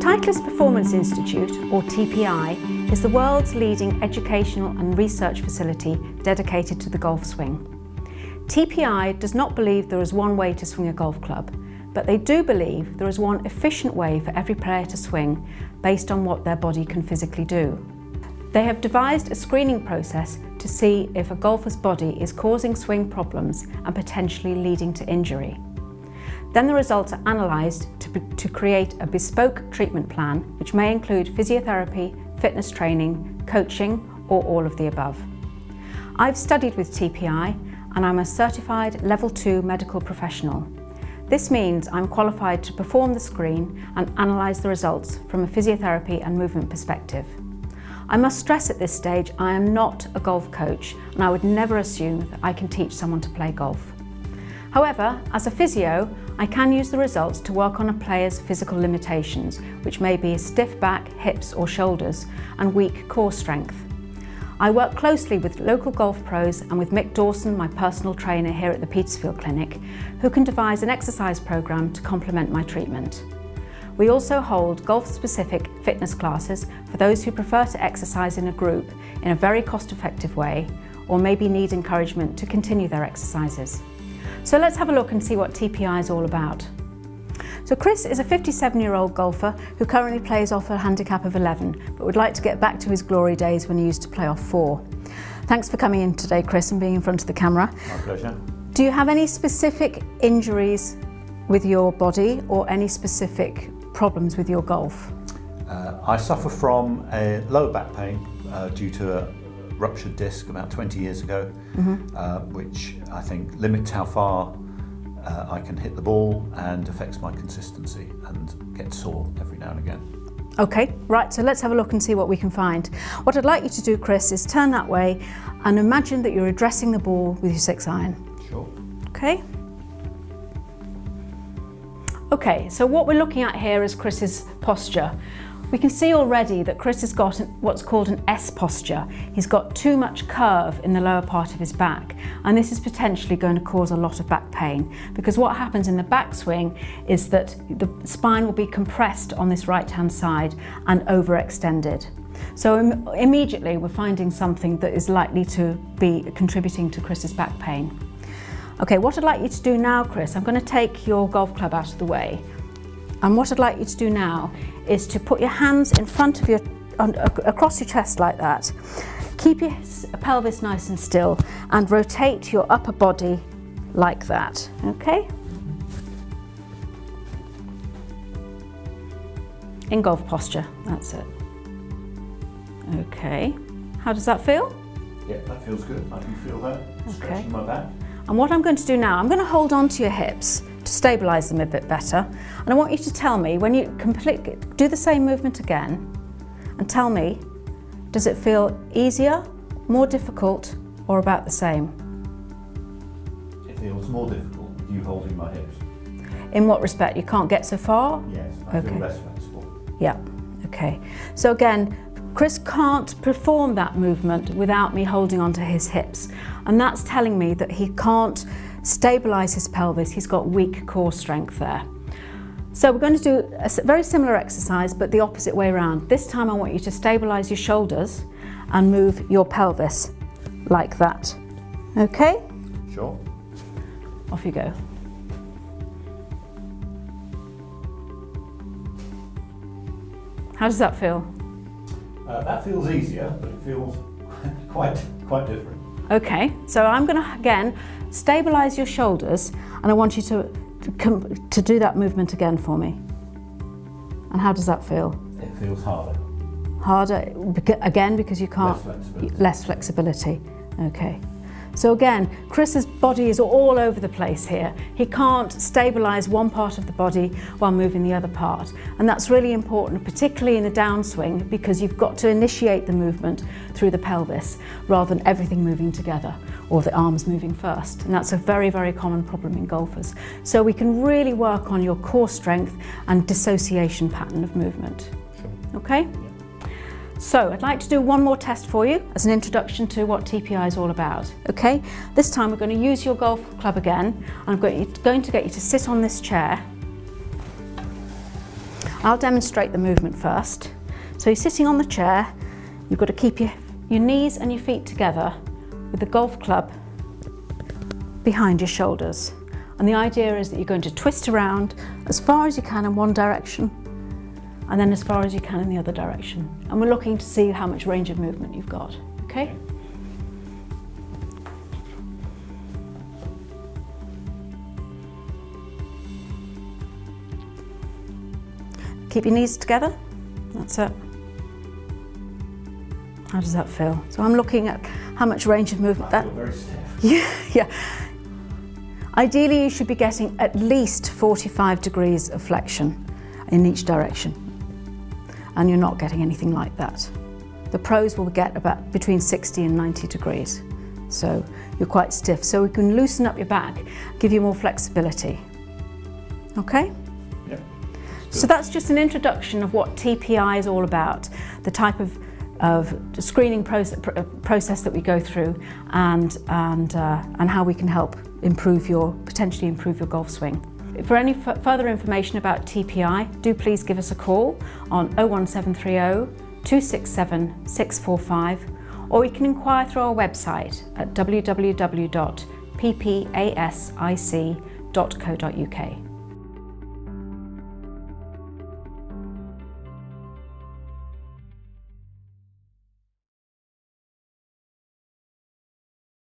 Cyclist Performance Institute, or TPI, is the world's leading educational and research facility dedicated to the golf swing. TPI does not believe there is one way to swing a golf club, but they do believe there is one efficient way for every player to swing based on what their body can physically do. They have devised a screening process to see if a golfer's body is causing swing problems and potentially leading to injury. Then the results are analysed to create a bespoke treatment plan, which may include physiotherapy, fitness training, coaching, or all of the above. I've studied with TPI and I'm a certified Level 2 medical professional. This means I'm qualified to perform the screen and analyse the results from a physiotherapy and movement perspective. I must stress at this stage I am not a golf coach and I would never assume that I can teach someone to play golf. However, as a physio, I can use the results to work on a player's physical limitations, which may be a stiff back, hips or shoulders, and weak core strength. I work closely with local golf pros and with Mick Dawson, my personal trainer here at the Petersfield clinic, who can devise an exercise programme to complement my treatment. We also hold golf-specific fitness classes for those who prefer to exercise in a group in a very cost-effective way, or maybe need encouragement to continue their exercises. So let's have a look and see what TPI is all about. So Chris is a 57-year-old golfer who currently plays off a handicap of 11, but would like to get back to his glory days when he used to play off 4. Thanks for coming in today, Chris, and being in front of the camera. My pleasure. Do you have any specific injuries with your body or any specific problems with your golf? I suffer from a lower back pain due to a ruptured disc about 20 years ago, which I think limits how far I can hit the ball and affects my consistency and gets sore every now and again. Okay, right, so let's have a look and see what we can find. What I'd like you to do, Chris, is turn that way and imagine that you're addressing the ball with your 6-iron. Sure. Okay. Okay, so what we're looking at here is Chris's posture. We can see already that Chris has got what's called an S posture. He's got too much curve in the lower part of his back, and this is potentially going to cause a lot of back pain, because what happens in the backswing is that the spine will be compressed on this right-hand side and overextended. So immediately we're finding something that is likely to be contributing to Chris's back pain. Okay, what I'd like you to do now, Chris, I'm going to take your golf club out of the way. And what I'd like you to do now is to put your hands in front of your, across your chest like that. Keep your pelvis nice and still and rotate your upper body like that, okay? In golf posture, that's it. Okay, how does that feel? Yeah, that feels good. I can feel that stretching my back. And what I'm going to do now, I'm going to hold on to your hips to stabilise them a bit better. And I want you to tell me, when you do the same movement again, and tell me, does it feel easier, more difficult, or about the same? It feels more difficult with you holding my hips. In what respect? You can't get so far? Yes, I feel less flexible. Yeah, okay. So again, Chris can't perform that movement without me holding onto his hips. And that's telling me that he can't stabilise his pelvis. He's got weak core strength there. So we're going to do a very similar exercise, but the opposite way around. This time I want you to stabilise your shoulders and move your pelvis like that. Okay? Sure. Off you go. How does that feel? That feels easier, but it feels quite different. Okay, so I'm going to again stabilise your shoulders, and I want you to do that movement again for me. And how does that feel? It feels harder. Harder again because you can't. Less flexibility. Okay. So again, Chris's body is all over the place here. He can't stabilise one part of the body while moving the other part. And that's really important, particularly in the downswing, because you've got to initiate the movement through the pelvis rather than everything moving together or the arms moving first. And that's a very, very common problem in golfers. So we can really work on your core strength and dissociation pattern of movement. Sure. Okay? Yeah. So I'd like to do one more test for you as an introduction to what TPI is all about. Okay, this time we're going to use your golf club again, and I'm going to get you to sit on this chair. I'll demonstrate the movement first. So you're sitting on the chair, you've got to keep your knees and your feet together with the golf club behind your shoulders. And the idea is that you're going to twist around as far as you can in one direction and then as far as you can in the other direction. And we're looking to see how much range of movement you've got, okay? Keep your knees together, that's it. How does that feel? So I'm looking at how much range of movement that. I feel very stiff. Yeah. Ideally, you should be getting at least 45 degrees of flexion in each direction, and you're not getting anything like that. The pros will get about between 60 and 90 degrees, so you're quite stiff. So we can loosen up your back, give you more flexibility. Okay? Yeah. So that's just an introduction of what TPI is all about, the type of screening process that we go through, and how we can help potentially improve your golf swing. For any further information about TPI, do please give us a call on 01730 267 645, or you can inquire through our website at www.ppasic.co.uk.